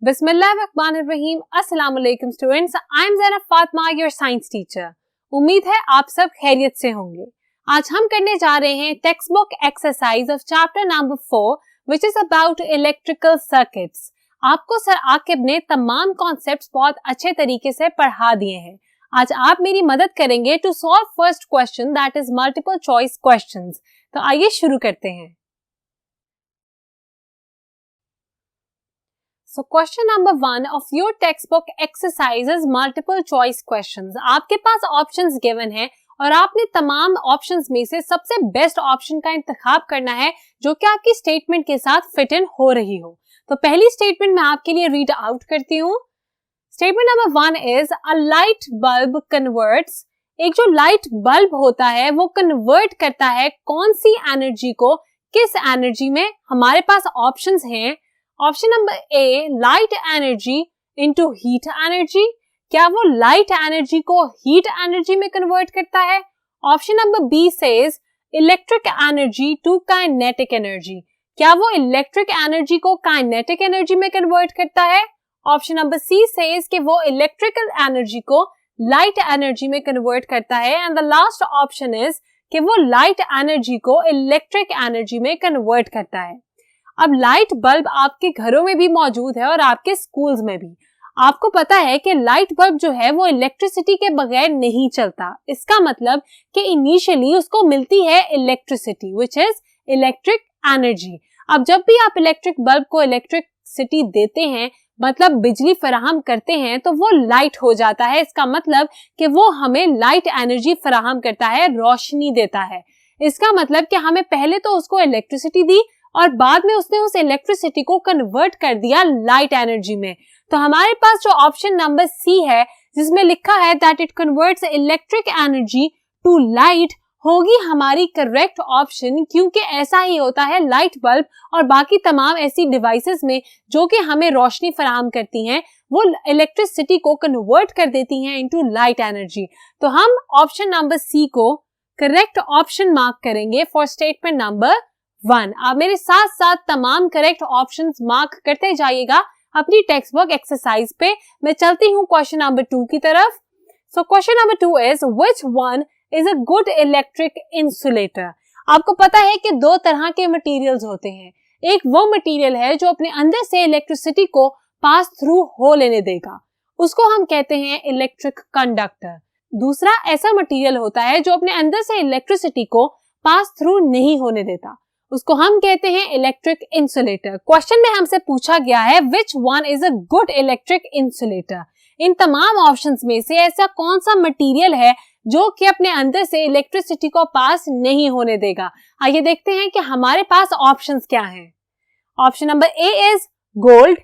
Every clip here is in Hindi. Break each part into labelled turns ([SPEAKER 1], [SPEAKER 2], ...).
[SPEAKER 1] बिस्मिल्लाहिर्रहमानिर्रहीम। अस्सलाम वालेकुम students, I am Zainab Fatima, your science teacher. उम्मीद है आप सब खैरियत से होंगे। आज हम करने जा रहे हैं text book exercise of chapter number 4 which is about electrical circuits. आपको सर आकिब ने तमाम कॉन्सेप्ट्स बहुत अच्छे तरीके से पढ़ा दिए हैं। आज आप मेरी मदद करेंगे to solve first question that is multiple choice questions. तो आइए शुरू करते हैं। So question number 1 of your textbook exercises multiple choice questions. आपके पास options given है और आपने तमाम options में से सबसे बेस्ट ऑप्शन का इंतखाब करना है जो कि आपकी स्टेटमेंट के साथ फिट इन हो रही हो। तो पहली स्टेटमेंट मैं आपके लिए रीड आउट करती हूँ। Statement number 1 is a light bulb converts. एक जो लाइट बल्ब होता है वो कन्वर्ट करता है कौन सी एनर्जी को किस एनर्जी में। हमारे पास ऑप्शंस हैं। Option number A, light energy into heat energy. क्या वो लाइट एनर्जी को हीट एनर्जी में कन्वर्ट करता है। Option number B says electric energy to kinetic energy. क्या वो इलेक्ट्रिक एनर्जी को काइनेटिक एनर्जी में कन्वर्ट करता है। ऑप्शन नंबर सी सेज कि वो इलेक्ट्रिकल एनर्जी को लाइट एनर्जी में कन्वर्ट करता है। And the last option is कि वो लाइट एनर्जी को इलेक्ट्रिक एनर्जी में कन्वर्ट करता है। अब लाइट बल्ब आपके घरों में भी मौजूद है और आपके स्कूल्स में भी। आपको पता है कि लाइट बल्ब जो है वो इलेक्ट्रिसिटी के बगैर नहीं चलता। इसका मतलब कि इनिशियली उसको मिलती है electricity which is electric energy. अब जब भी आप इलेक्ट्रिक बल्ब को इलेक्ट्रिसिटी देते हैं, मतलब बिजली फराहम करते हैं, तो वो लाइट हो जाता है। इसका मतलब कि वो हमें लाइट एनर्जी फराहम करता है, रोशनी देता है। इसका मतलब कि हमें पहले तो उसको इलेक्ट्रिसिटी दी और बाद में उसने उस इलेक्ट्रिसिटी को कन्वर्ट कर दिया लाइट एनर्जी में। तो हमारे पास जो ऑप्शन नंबर सी है जिसमें लिखा है that it converts electric energy to light होगी हमारी करेक्ट ऑप्शन, क्योंकि ऐसा ही होता है लाइट बल्ब और बाकी तमाम ऐसी डिवाइसेस में जो कि हमें रोशनी फराहम करती हैं, वो इलेक्ट्रिसिटी को कन्वर्ट कर देती हैं इनटू लाइट एनर्जी। तो हम ऑप्शन नंबर सी को करेक्ट ऑप्शन मार्क करेंगे फॉर स्टेटमेंट नंबर 1। आप मेरे साथ साथ तमाम करेक्ट ऑप्शंस मार्क करते जाइएगा अपनी टेक्स्ट बुक एक्सरसाइज पे। मैं चलती हूँ क्वेश्चन नंबर 2 की तरफ। So question number 2 is which one is a good electric insulator. आपको पता है कि दो तरह के मटेरियल्स होते हैं। एक वो मटेरियल है जो अपने अंदर से इलेक्ट्रिसिटी को पास थ्रू हो लेने देगा, उसको हम कहते हैं इलेक्ट्रिक कंडक्टर। दूसरा ऐसा मटेरियल होता है जो अपने अंदर से इलेक्ट्रिसिटी को पास थ्रू नहीं होने देता, उसको हम कहते हैं इलेक्ट्रिक इंसुलेटर। क्वेश्चन में हमसे पूछा गया है which one is a good electric insulator. इन तमाम ऑप्शंस में से ऐसा कौन सा मटेरियल है जो कि अपने अंदर से इलेक्ट्रिसिटी को पास नहीं होने देगा। आइए देखते हैं कि हमारे पास ऑप्शंस क्या हैं। Option number A is gold,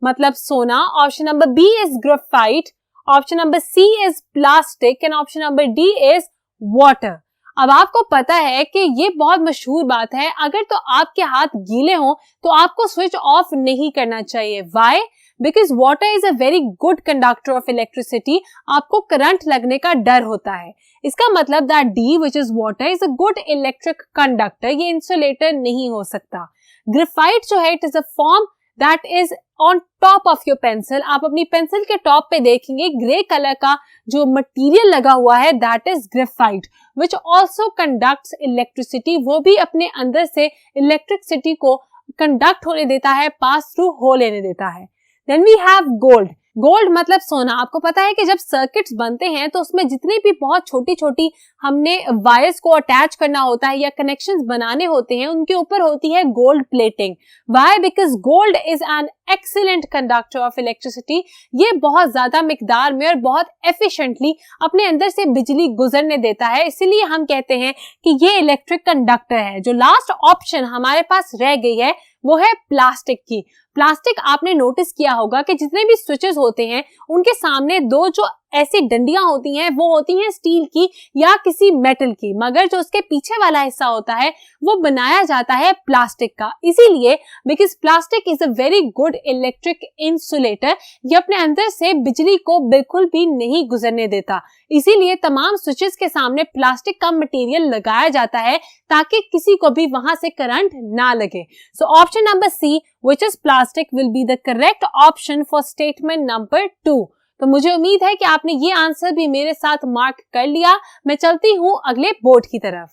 [SPEAKER 1] मतलब सोना। Option number B is graphite. Option number C is plastic and option number D is water. अब आपको पता है कि ये बहुत मशहूर बात है, अगर तो आपके हाथ गीले हों तो आपको स्विच ऑफ नहीं करना चाहिए। Why? Because water is a very good conductor of electricity. आपको करंट लगने का डर होता है। इसका मतलब that D which is water is a good electric conductor. ये इंसुलेटर नहीं हो सकता। ग्रेफाइट जो है it is a form that is on top of your pencil. आप अपनी पेंसिल के टॉप पे देखेंगे ग्रे कलर का जो मटेरियल लगा हुआ है that is graphite which also conducts electricity. वो भी अपने अंदर से इलेक्ट्रिसिटी को कंडक्ट होने देता है, पास थ्रू हो लेने देता है। Then we have gold. Gold मतलब सोना। आपको पता है कि जब सर्किट्स बनते हैं तो उसमें जितनी भी बहुत छोटी छोटी हमने वायर्स को अटैच करना होता है या कनेक्शंस बनाने होते हैं, उनके ऊपर होती है gold plating. Why? Because gold is an excellent conductor of electricity. ये बहुत ज्यादा मिकदार में और बहुत एफिशिएंटली अपने अंदर से बिजली गुजरने देता है, इसीलिए हम कहते हैं कि ये इलेक्ट्रिक कंडक्टर है। जो लास्ट ऑप्शन हमारे पास रह गई है वो है प्लास्टिक की। प्लास्टिक आपने नोटिस किया होगा कि जितने भी स्विचेस होते हैं उनके सामने दो जो ऐसी डंडियां होती हैं वो होती हैं स्टील की या किसी मेटल की, मगर जो उसके पीछे वाला हिस्सा होता है वो बनाया जाता है प्लास्टिक का। इसीलिए because plastic is a very good electric insulator. ये अपने अंदर से बिजली को बिल्कुल भी नहीं गुजरने देता, इसीलिए तमाम स्विचेस के सामने प्लास्टिक का मटेरियल लगाया जाता है ताकि किसी को भी वहां से करंट ना लगे। So option number C which is plastic will be the correct option for statement number 2. तो मुझे उम्मीद है कि आपने ये आंसर भी मेरे साथ मार्क कर लिया। मैं चलती हूं अगले बोर्ड की तरफ।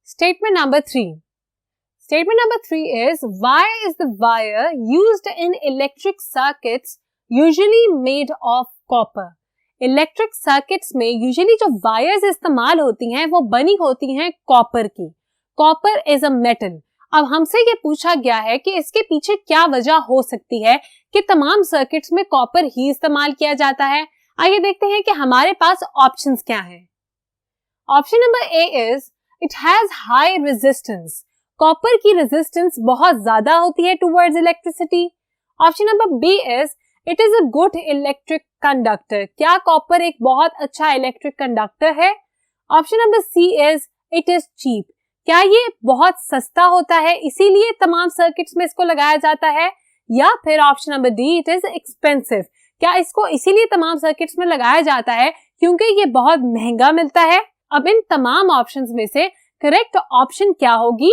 [SPEAKER 1] Statement number 3. Statement number 3 is, why is the wire used in electric circuits usually made of copper? Electric circuits में यूजुअली जो वायर्स इस्तेमाल होती हैं वो बनी होती हैं कॉपर की। Copper is a metal. अब हमसे ये पूछा गया है कि इसके पीछे क्या वजह हो सकती है कि तमाम सर्किट्स में कॉपर ही इस्तेमाल किया जाता है। आइए देखते हैं कि हमारे पास ऑप्शंस क्या हैं। Option number A is, it has high resistance. Copper की रेजिस्टेंस बहुत ज्यादा होती है towards electricity. Option number B is, it is a good electric conductor. क्या कॉपर एक बहुत अच्छा इलेक्ट्रिक कंडक्टर है? Option number C is, it is cheap. क्या ये बहुत सस्ता होता है इसीलिए तमाम सर्किट्स में इसको लगाया जाता है? या फिर option number D, it is expensive. क्या इसको इसीलिए तमाम सर्किट्स में लगाया जाता है क्योंकि ये बहुत महंगा मिलता है? अब इन तमाम ऑप्शंस में से करेक्ट ऑप्शन क्या होगी?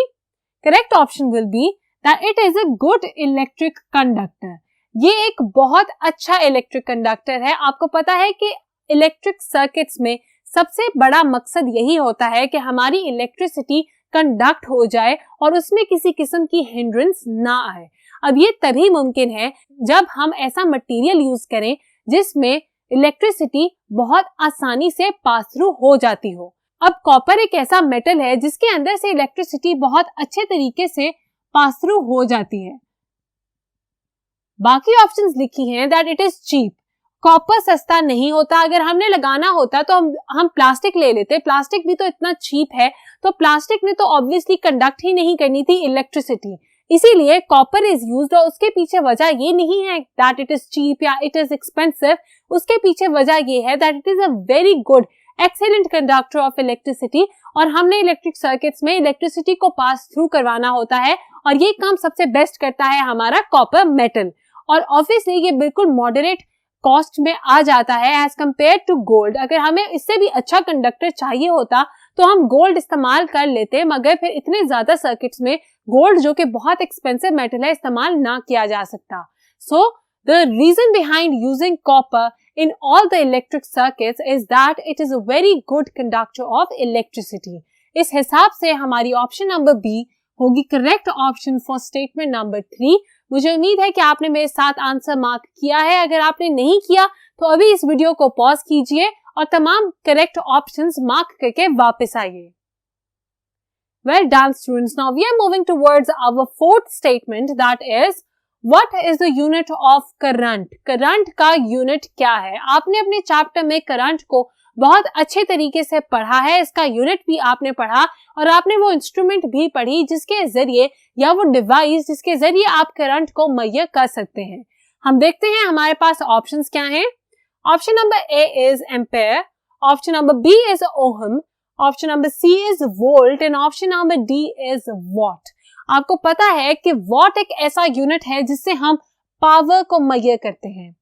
[SPEAKER 1] Correct option will be that it is a good electric conductor. ये एक बहुत अच्छा इलेक्ट्रिक कंडक्टर है। आपको पता है कि इलेक्ट्रिक सर्किट्स में सबसे बड़ा मकसद यही होता है कि हमारी इलेक्ट्रिसिटी कंडक्ट हो जाए और उसमें किसी किस्म की हिंड्रेंस ना आए। अब ये तभी मुमकिन है जब हम ऐसा मटेरियल यूज करें जिसमें इलेक्ट्रिसिटी बहुत आसानी से पास थ्रू हो जाती हो। अब कॉपर एक ऐसा मेटल है जिसके अंदर से इलेक्ट्रिसिटी बहुत अच्छे तरीके से पास थ्रू हो जाती है। बाकी ऑप्शंस लिखी हैं that it is cheap. Copper सस्ता नहीं होता। अगर हमने लगाना होता तो हम प्लास्टिक ले लेते। प्लास्टिक भी तो इतना चीप है, तो प्लास्टिक ने तो ऑब्वियसली कंडक्ट ही नहीं करनी थी इलेक्ट्रिसिटी, इसीलिए कॉपर इज यूज्ड। और उसके पीछे वजह ये नहीं है दैट इट इज चीप या इट इज एक्सपेंसिव। उसके पीछे वजह ये है that it is a very good excellent conductor of electricity. और हमने इलेक्ट्रिक सर्किट्स में इलेक्ट्रिसिटी को पास थ्रू करवाना होता है और ये काम सबसे बेस्ट करता है हमारा कॉपर मेटल। और ऑब्वियसली ये बिल्कुल मॉडरेट कॉस्ट में आ जाता है एज कंपेयर टू गोल्ड। अगर हमें इससे भी अच्छा कंडक्टर चाहिए होता तो हम गोल्ड इस्तेमाल कर लेते, मगर फिर इतने ज्यादा सर्किट्स में गोल्ड जो कि बहुत एक्सपेंसिव मेटल है इस्तेमाल ना किया जा सकता। So the reason behind using copper in all the electric circuits is that it is a very good conductor of electricity. इस हिसाब से हमारी ऑप्शन नंबर बी होगी correct option for statement number 3। मुझे उम्मीद है कि आपने मेरे साथ आंसर मार्क किया है। अगर आपने नहीं किया तो अभी इस वीडियो को पॉज कीजिए और तमाम करेक्ट ऑप्शंस मार्क करके वापस आइए। Well done students. Now we are moving towards our fourth statement, that is, What is the unit of current? Current का यूनिट क्या है? आपने अपने चैप्टर में करंट को बहुत अच्छे तरीके से पढ़ा है। इसका यूनिट भी आपने पढ़ा और आपने वो इंस्ट्रूमेंट भी पढ़ी जिसके जरिए या वो डिवाइस जिसके जरिए आप करंट को मेजर कर सकते हैं। हम देखते हैं हमारे पास ऑप्शंस क्या हैं। Option number A is ampere, option number B is ohm, option number C is volt and option number D is watt. आपको पता है कि वॉट एक ऐसा यूनिट है जिससे हम पावर को मेजर करते हैं।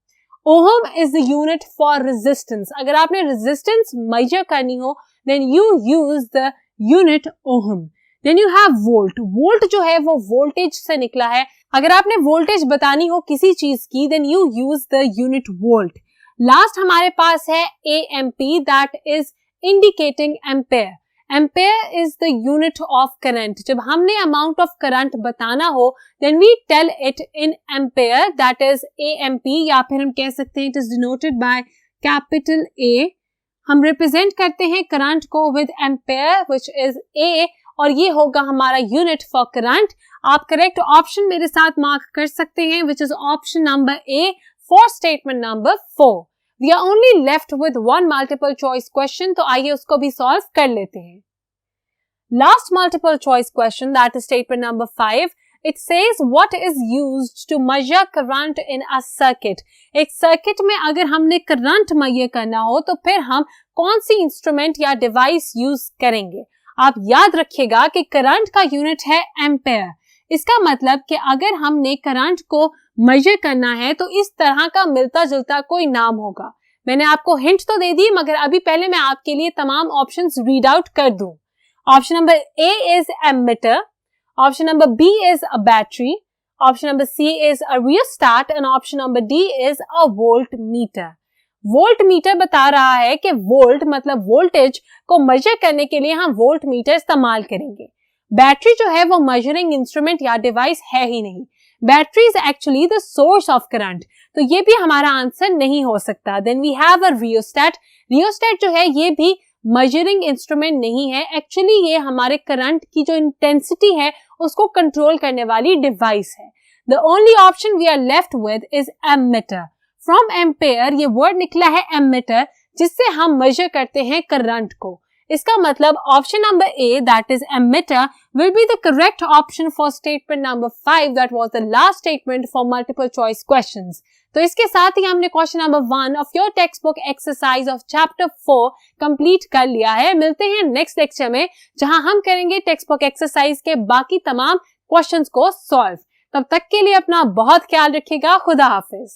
[SPEAKER 1] Ohm is the unit for resistance. अगर आपने रेजिस्टेंस मेजर करनी हो then you use the unit ohm. Then you have volt. Volt जो है वो वोल्टेज से निकला है। अगर आपने वोल्टेज बतानी हो किसी चीज की then you use the unit volt. Last हमारे पास है AMP that is indicating ampere. Ampere is the unit of current. जब हमने अमाउंट ऑफ करंट बताना हो then we tell it in ampere that is AMP, या फिर हम कह सकते हैं it is denoted by capital A. हम रिप्रेजेंट करते हैं करंट को with ampere which is A और ये होगा हमारा यूनिट फॉर करंट। आप करेक्ट ऑप्शन मेरे साथ मार्क कर सकते हैं which is option number A for statement number 4। We are only left with one multiple choice question, तो आइए उसको भी सॉल्व कर लेते हैं। Last multiple choice question, that is statement number 5. It says what is used to measure current in a circuit. एक सर्किट में अगर हमने करंट मेजर करना हो तो फिर हम कौन सी इंस्ट्रूमेंट या डिवाइस यूज करेंगे? आप याद रखिएगा कि करंट का यूनिट है एम्पेयर। इसका मतलब कि अगर हमने करंट को मेजर करना है तो इस तरह का मिलता जुलता कोई नाम होगा। मैंने आपको हिंट तो दे दी, मगर अभी पहले मैं आपके लिए तमाम ऑप्शंस रीड आउट कर दूं। Option number A is ammeter, Option number B is a battery. Option number C is a rheostat and option number D is a voltmeter. Voltmeter बता रहा है कि वोल्ट मतलब वोल्टेज को मेजर करने के लिए हम वोल्टमीटर इस्तेमाल करेंगे। बैटरी जो है वो मेजरिंग इंस्ट्रूमेंट या डिवाइस है ही नहीं। Battery is actually the source of current, तो ये भी हमारा आंसर नहीं हो सकता। Then we have a rheostat. Rheostat जो है ये भी मेजरिंग इंस्ट्रूमेंट नहीं है, एक्चुअली ये हमारे करंट की जो इंटेंसिटी है उसको कंट्रोल करने वाली डिवाइस है। The only option we are left with is ammeter. From ampere ये वर्ड निकला है एमीटर, जिससे हम मेजर करते हैं करंट को। इसका मतलब option number A that is ammeter will be the correct option for statement number 5 that was the last statement for multiple choice questions. तो इसके साथ ही हमने question number 1 of your textbook exercise of chapter 4 complete कर लिया है। मिलते हैं नेक्स्ट लेक्चर में जहां हम करेंगे टेक्स्ट बुक एक्सरसाइज के बाकी तमाम क्वेश्चंस को सॉल्व। तब तक के लिए अपना बहुत ख्याल रखिएगा। खुदा हाफिज।